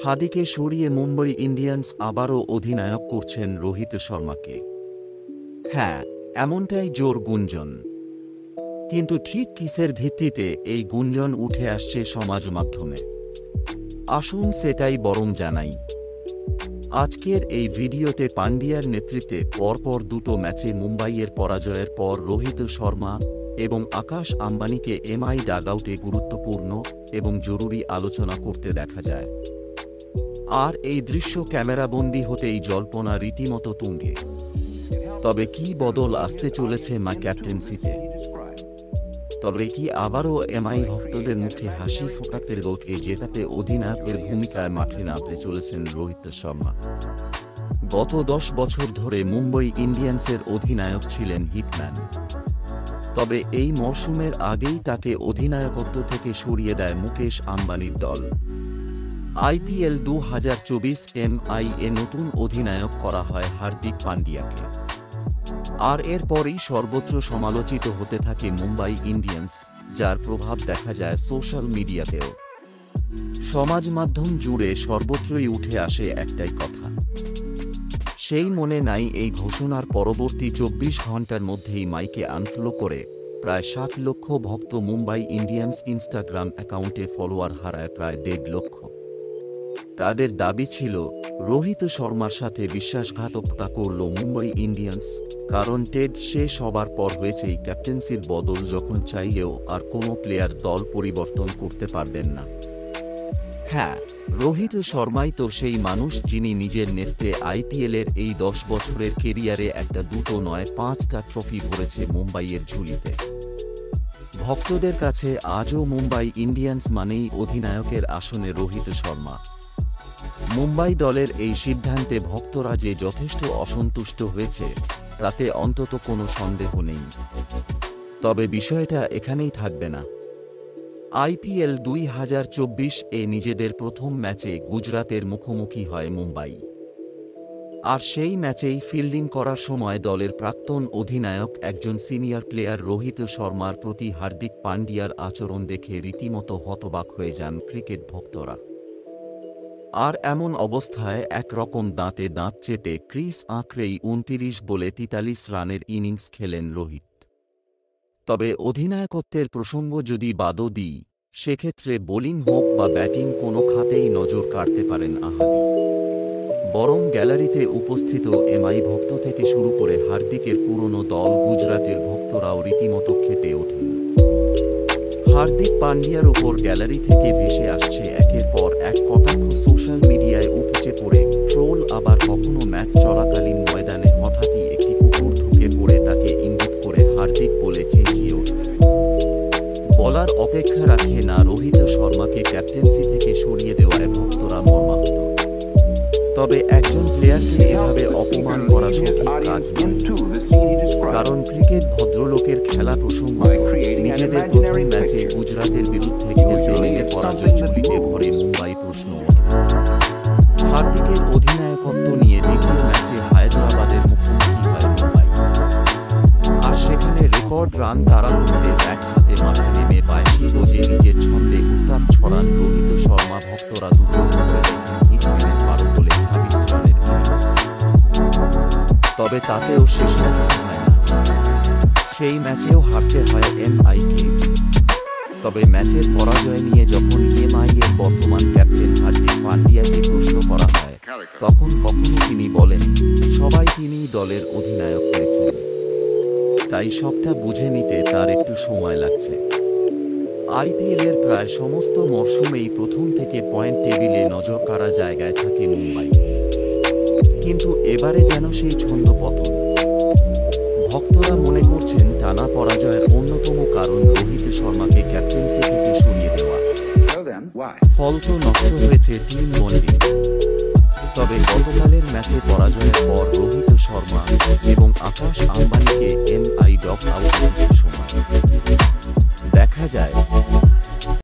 হার্দিকে সরিয়ে মুম্বই ইন্ডিয়ান্স আবারও অধিনায়ক করছেন রোহিত শর্মাকে। হ্যাঁ, এমনটাই জোর গুঞ্জন। কিন্তু ঠিক কিসের ভিত্তিতে এই গুঞ্জন উঠে আসছে সমাজ মাধ্যমে? আসুন সেটাই বরং জানাই। আজকের এই ভিডিওতে পান্ডিয়ার নেতৃত্বে পরপর দুটো ম্যাচে মুম্বাইয়ের পরাজয়ের পর রোহিত শর্মা এবং আকাশ আম্বানিকে এমআই ডাগআউটে গুরুত্বপূর্ণ এবং জরুরি আলোচনা করতে দেখা যায়। আর এই দৃশ্য ক্যামেরাবন্দি হতেই জল্পনা রীতিমতো তুঙ্গে। তবে কি বদল আসতে চলেছে মা ক্যাপ্টেন্সিতে? তবে কি আবারও এমআই ভক্তদের মুখে হাসি ফোটাতে দলকে জেতাতে অধিনায়কের ভূমিকায় মাঠে নামতে চলেছেন রোহিত শর্মা? গত 10 বছর ধরে মুম্বই ইন্ডিয়ান্সের অধিনায়ক ছিলেন হিটম্যান। তবে এই মরশুমের আগেই তাকে অধিনায়কত্ব থেকে সরিয়ে দেয় মুকেশ আম্বানির দল। আইপিএল 2024 এমআই-এ নতুন অধিনায়ক করা হয় হার্দিক পান্ডিয়াকে। আর এরপরই সর্বত্র সমালোচিত হতে থাকে মুম্বাই ইন্ডিয়ান্স, যার প্রভাব দেখা যায় সোশ্যাল মিডিয়াতেও। সমাজ মাধ্যম জুড়ে সর্বত্রই উঠে আসে একটাই কথা। সেই মনে নাই এই ঘোষণার পরবর্তী 24 ঘণ্টার মধ্যেই মাইকে আনফলো করে প্রায় 7 লক্ষ ভক্ত মুম্বাই ইন্ডিয়ান্স ইনস্টাগ্রাম অ্যাকাউন্টে ফলোয়ার হারায় প্রায় 1.5 লক্ষ। তাদের দাবি ছিল, রোহিত শর্মার সাথে বিশ্বাসঘাতকতা করল মুম্বই ইন্ডিয়ান্স, কারণ শেষ হবার পর হয়েছে এই ক্যাপ্টেন্সির বদল যখন চাইলেও আর কোনো প্লেয়ার দল পরিবর্তন করতে পারবেন না। হ্যাঁ, রোহিত শর্মাই তো সেই মানুষ যিনি নিজের নেতৃত্বে আইপিএলের এই 10 বছরের কেরিয়ারে একটা, দুটো নয় 5টা ট্রফি ভরেছে মুম্বাইয়ের ঝুলিতে। ভক্তদের কাছে আজও মুম্বাই ইন্ডিয়ান্স মানেই অধিনায়কের আসনে রোহিত শর্মা। মুম্বাই দলের এই সিদ্ধান্তে ভক্তরা যে যথেষ্ট অসন্তুষ্ট হয়েছে তাতে অন্তত কোনো সন্দেহ নেই। তবে বিষয়টা এখানেই থাকবে না। আইপিএল 2024-এ নিজেদের প্রথম ম্যাচে গুজরাতের মুখোমুখি হয় মুম্বাই। আর সেই ম্যাচেই ফিল্ডিং করার সময় দলের প্রাক্তন অধিনায়ক একজন সিনিয়র প্লেয়ার রোহিত শর্মার প্রতি হার্দিক পান্ডিয়ার আচরণ দেখে রীতিমতো হতবাক হয়ে যান ক্রিকেট ভক্তরা। আর এমন অবস্থায় একরকম দাঁতে দাঁত চেপে ক্রিজ আঁকড়েই 29 বলে 43 রানের ইনিংস খেলেন রোহিত। তবে অধিনায়কত্বের প্রসঙ্গ যদি বাদও দিই, সেক্ষেত্রে বোলিং হোক বা ব্যাটিং কোনো খাতেই নজর কাড়তে পারেন আহাদি। বরং গ্যালারিতে উপস্থিত এমআই ভক্ত থেকে শুরু করে হার্দিকের পুরনো দল গুজরাটের ভক্তরাও রীতিমতো খেপে ওঠেন। হার্দিক পান্ডিয়ার ওপর গ্যালারি থেকে ভেসে আসছে একের পর এক কটাক্ষ। সোশ্যাল মিডিয়ায় উপচে পড়ে ট্রোল, আবার কখনো ম্যাচ চলাকালীন ময়দানে হঠাৎই একটি কুকুর ঢুকে পড়ে তাকে ইঙ্গিত করে হার্দিক বলে চেঁচিয়ে ওঠে। বলার অপেক্ষা রাখে না রোহিত শর্মাকে ক্যাপ্টেন্সি থেকে সরিয়ে দেওয়ায় ভক্তরা মর্মাহত। তবে একজন প্লেয়ারকে এভাবে অপমান করা সঠিক কাজ নয়, কারণ ক্রিকেট ভদ্রলোকের খেলা প্রসঙ্গ। নিজেদের প্রথম ম্যাচে গুজরাতের বিরুদ্ধে খেলতে নেমে পরাজয় ঝুলিতে ভরে মুম্বাই প্রশ্ন। হার্দিকের অধিনায়কত্ব নিয়ে দ্বিতীয় ম্যাচে হায়দরাবাদের মুখোমুখি হয় মুম্বাই। আর সেখানে রেকর্ড রান তাড়া করতে এক হাতে মাঠে নেমে বায়সি রোজে নিজের ছন্দে উত্তাপ ছড়ান রোহিত শর্মা। ভক্তরা দুর্লভ করে দেখেন হিটম্যানের 12 বলে 26 রানের ইনিংস। তবে তাতেও শেষ হয় না। সেই ম্যাচেও হারতে হয় এমআইকে। তবে ম্যাচের পরাজয় নিয়ে যখন এমআই-এর বর্তমান ক্যাপ্টেন হার্দিক পান্ডিয়াকে প্রশ্ন করা হয়, তখন কখনো তিনি বলেন, সবাই তিনিই দলের অধিনায়ক হয়েছেন, তাই সবটা বুঝে নিতে তার একটু সময় লাগছে। আইপিএলের প্রায় সমস্ত মরশুমেই প্রথম থেকে পয়েন্ট টেবিলে নজর কাড়া জায়গায় থাকে মুম্বাই। কিন্তু এবারে যেন সেই ছন্দপতন। ভক্তরা মনে করছেন টানা পরাজয়ের অন্যতম কারণ রোহিত শর্মাকে ক্যাপ্টেন্সি থেকে সরিয়ে দেওয়া। ফল তো নষ্ট হয়েছে টিম বন্ডিং। তবে গতকালের ম্যাচে পরাজয়ের পর রোহিত শর্মা এবং আকাশ আম্বানিকে এমআই ডগ আউট